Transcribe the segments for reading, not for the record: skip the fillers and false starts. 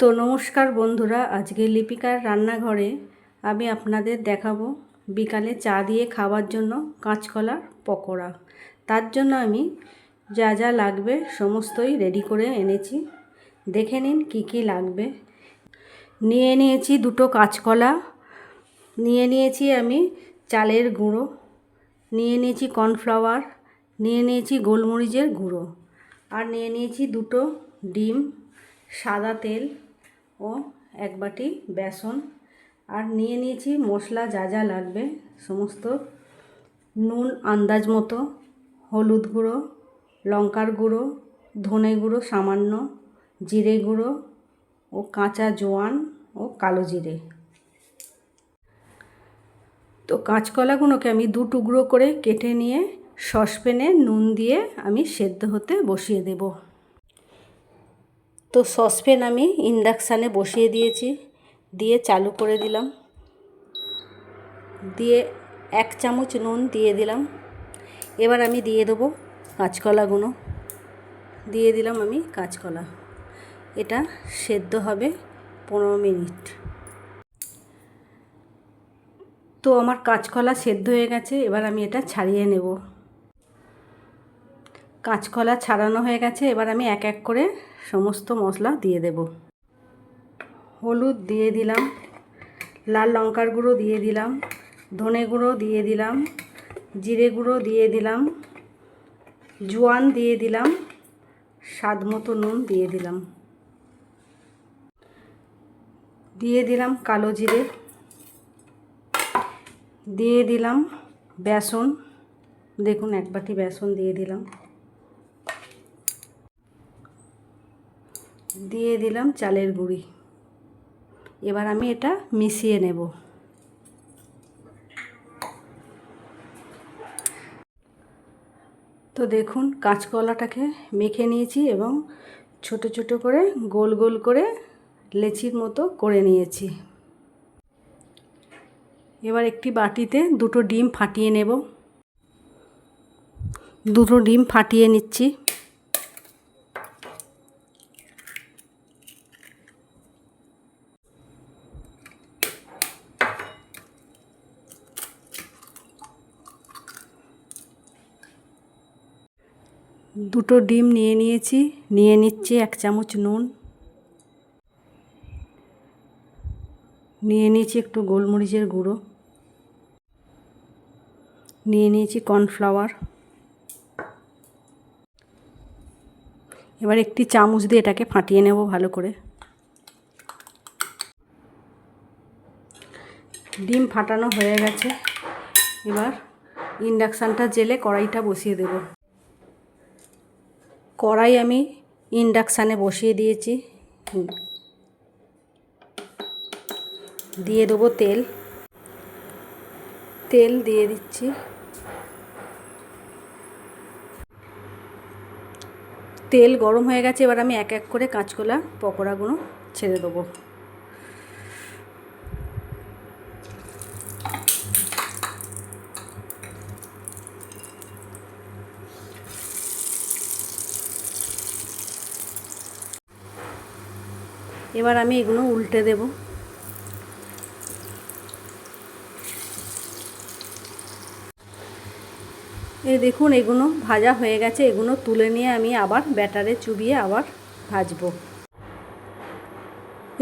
তো নমস্কার বন্ধুরা, আজকে লিপিকার রান্নাঘরে আমি আপনাদের দেখাবো বিকালে চা দিয়ে খাওয়ার জন্য কাঁচকলার পকোড়া। তার জন্য আমি যা যা লাগবে সমস্তই রেডি করে এনেছি। দেখে নিন কি কি লাগবে। নিয়ে নিয়েছি দুটো কাঁচকলা, নিয়ে নিয়েছি আমি চালের গুঁড়ো, নিয়ে নিয়েছি কর্নফ্লাওয়ার, নিয়ে নিয়েছি গোলমরিচের গুঁড়ো, আর নিয়ে নিয়েছি দুটো ডিম, সাদা তেল ও এক বাটি বেসন। আর নিয়ে নিয়েছি মশলা যা যা লাগবে সমস্ত: নুন আন্দাজ মতো, হলুদ গুঁড়ো, লঙ্কার গুঁড়ো, ধনে গুঁড়ো সামান্য, জিরে গুঁড়ো ও কাঁচা জোয়ান ও কালো জিরে। তো কাঁচকলাগুলোকে আমি দু টুকরো করে কেটে নিয়ে সসপ্যানে নুন দিয়ে আমি সেদ্ধ হতে বসিয়ে দেব। তো সসপ্যান আমি ইন্ডাকশানে বসিয়ে দিয়েছি, দিয়ে চালু করে দিলাম, দিয়ে 1 চামচ নুন দিয়ে দিলাম। এবার আমি দিয়ে দেবো কাঁচকলাগুলো, দিয়ে দিলাম আমি কাঁচকলা। এটা সেদ্ধ হবে 15 মিনিট। তো আমার কাঁচকলা সেদ্ধ হয়ে গেছে, এবার আমি এটা ছাড়িয়ে নেব। কাঁচকলা ছাড়ানো হয়ে গেছে, এবার আমি এক এক করে সমস্ত মশলা দিয়ে দেব। হলুদ দিয়ে দিলাম, লাল লঙ্কার গুঁড়ো দিয়ে দিলাম, ধনে গুঁড়ো দিয়ে দিলাম, জিরে গুঁড়ো দিয়ে দিলাম, জোয়ান দিয়ে দিলাম, স্বাদ মতো নুন দিয়ে দিলাম, দিয়ে দিলাম কালো জিরে, দিয়ে দিলাম বেসন, দেখুন 1 বাটি বেসন দিয়ে দিলাম, দিয়ে দিলাম চালের গুঁড়ি। এবার আমি এটা মিশিয়ে নেব। তো দেখুন কাঁচকলাটাকে মেখে নিয়েছি এবং ছোট ছোট করে গোল গোল করে লেচির মতো করে নিয়েছি। এবার একটি বাটিতে দুটো ডিম ফাটিয়ে নেব। দুটো ডিম ফাটিয়ে নিচ্ছি। দুটো ডিম নিয়ে নিয়েছি, নিয়ে নিচ্ছি 1 চামচ নুন, নিয়ে নিয়েছি একটু গোলমরিচের গুঁড়ো, নিয়ে নিয়েছি কর্নফ্লাওয়ার। এবার একটি চামচ দিয়ে এটাকে ফাটিয়ে নেব ভালো করে। ডিম ফাটানো হয়ে গেছে, এবার ইন্ডাকশানটা জেলে কড়াইটা বসিয়ে দেব। কড়াই আমি ইন্ডাকশানে বসিয়ে দিয়েছি, দিয়ে দেবো তেল, তেল দিয়ে দিচ্ছি। তেল গরম হয়ে গেছে, এবার আমি এক এক করে কাঁচকলা পকোড়াগুলো ছেড়ে দেবো। এবার আমি এগুলো উল্টে দেব। এই দেখুন এগুলো ভাজা হয়ে গেছে, এগুলো তুলে নিয়ে আমি আবার ব্যাটারে চুবিয়ে আবার ভাজবো।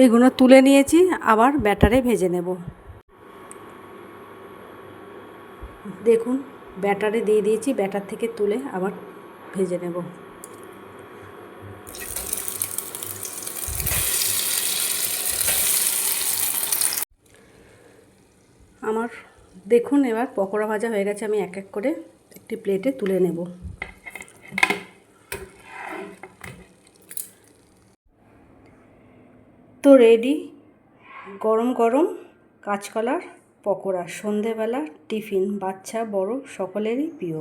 এগুলো তুলে নিয়েছি, আবার ব্যাটারে ভেজে নেব। দেখুন ব্যাটারে দিয়ে দিয়েছি, ব্যাটার থেকে তুলে আবার ভেজে নেব। আমার দেখুন এবার পকোড়া ভাজা হয়ে গেছে, আমি এক এক করে একটি প্লেটে তুলে নেব। তো রেডি গরম গরম কাঁচকলার পকোড়া, সন্ধেবেলা টিফিন, বাচ্চা বড় সকলেরই প্রিয়।